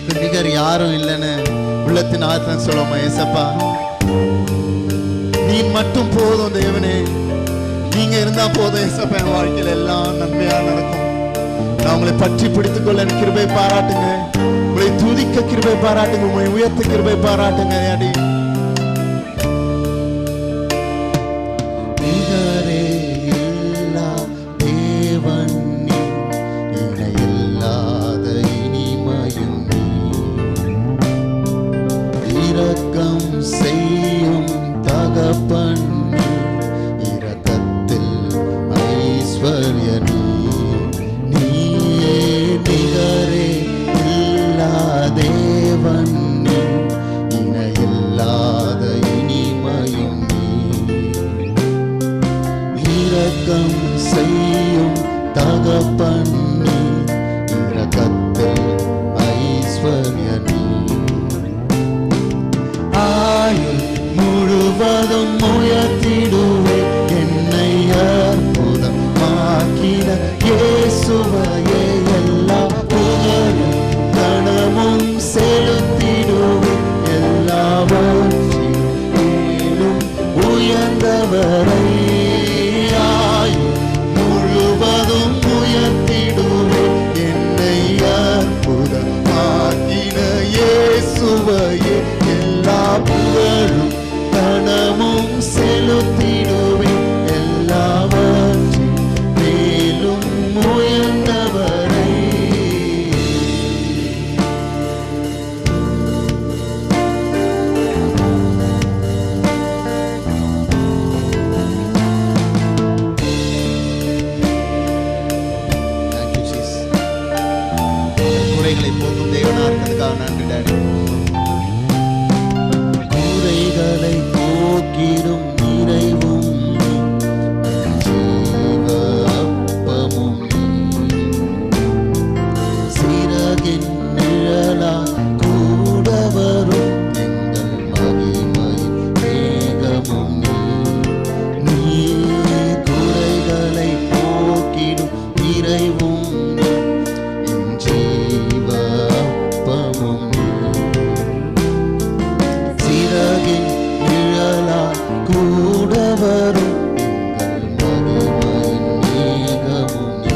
உமக்கு நிகர் யாரும் இல்லைன்னு உள்ளத்தின் ஆத்மன் சொல்லுவோமா? ஏசப்பா நீ மட்டும் போதும் தேவனே, நீங்க இருந்தா போதும் ஏசப்பா. என் வாழ்க்கையில எல்லாம் நன்மையா நடக்கும். நான் உங்களை பற்றி பிடித்துக் கொள்ள கிருபை பாராட்டுங்க, உங்களை துதிக்க கிருபை பாராட்டுங்க, உங்களை உயர்த்த கிருபை பாராட்டுங்க. அடி நிகரே இல்லா தேவன் நீ, இணையில்லாத இனிமையும் நீ, இரக்கம் செய்யும் தகப்பன் நீ, இரக்கத்தில் ஐஸ்வர்ய நீ, நீயே நிகரே இல்லா தேவன் நீ, இணையில்லாத இனிமையும் நீ, இரக்கம் செய்யும் தகப்பன் நீ, இரக்கத்தில் ஐஸ்வர்ய நீ, ஆயுள் முழுவதும் உயர்த்திடுவே என்னை அற்புதமாக்கிட இயேசுவையே, எல்லா புகழும் கணமும் செலுத்திடுவே, எல்லாவற்றிலும் மேலும் உயர்ந்தவரை, ஆயுள் முழுவதும் உயர்த்திடுவே என்னை அற்புதமாக்கிட இயேசுவையே, எல்லா புகழும் கணமும் செலுத்திடுவே, எல்லாவற்றிலும் மேலும் உயர்ந்தவரை. குறைகளை போக்கும் தேவனா இருக்கிறதுக்காக நன்றி டாடி. குறைகளை போக்கிடும் நிறைவும் ஜீவ அப்பமும் சிறகின் நிழலா கூட வரும் எங்கள் மகிமை மேகமும் நீ, குறைகளை போக்கிடும் நிறைவும் ஜீவ அப்பமும் சிறகின் நிழலா கூட வரும் எங்கள் மகிமையின் மேகமும் நீ,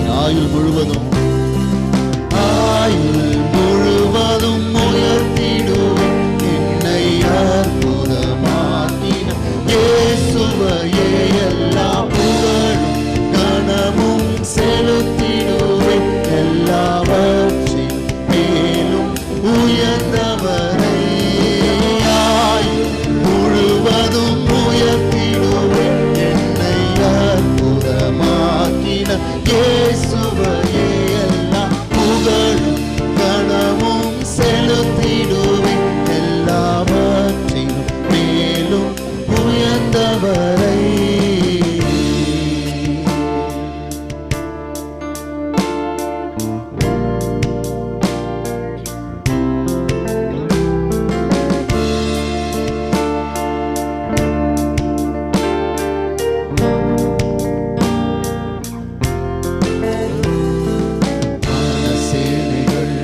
ஆயுள் முழுவதும் உயர்த்திடுவேன் என்னை அற்புதமாக்கின இயேசுவையே, எல்லா புகழும் கணமும் செலுத்திடுவேன், எல்லாவற்றிலும் மேலும் உயர்ந்தவரை, ஆயுள் முழுவதும் உயர்த்திடுவேன் என்னை அற்புதமாக்கின இயேசுவையே, எல்லா புகழும் கணமும் செலுத்திடுவேன், எல்லாவற்றிலும் மேலும் உயர்ந்தவரை. சேனைகள்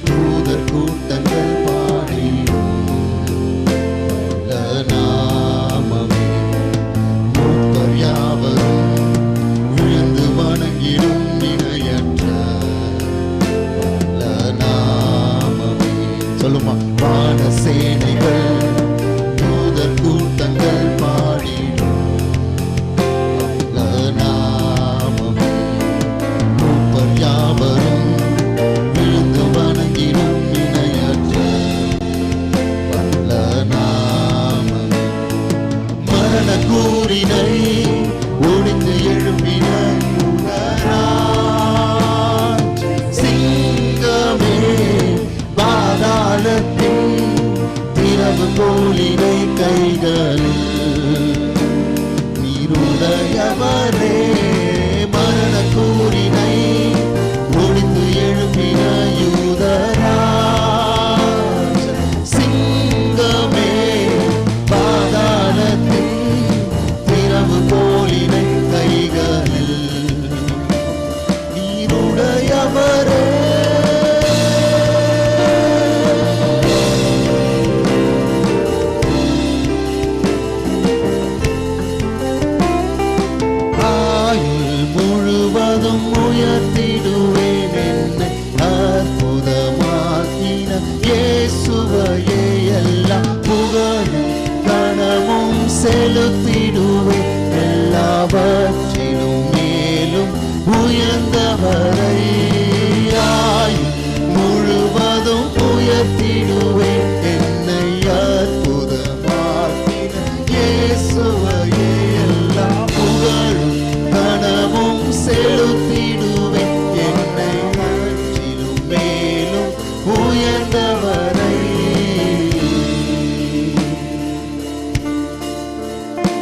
தூதர் கூட்டங்கள் பாடிடும் நாமமே, மூத்தர் யாவரும் விழுந்து வணங்கிடும் இணையற்ற நாமமே. சொல்லுமா? வான சேனைகள் தூதர் கூட்டங்கள் பாடிடும் நாமமே, மூப்பர் யாவரும் விழுந்து வணங்கிடும் இணையற்ற வல்ல நாமமே. மரண கூறினை ஒழிந்து எழுப்பின யுவராஜ், சிங்கமே பாதாளத்தின் திறவு கோலினை கைகளில் நீருடையவரே, மரண கூறினை ஒழிந்து எழுப்பின யூதராஜ், சிங்கமே பாதாளத்தின் திறவு கோலினை கைகளில் நீருடையவரே, உயர்த்தி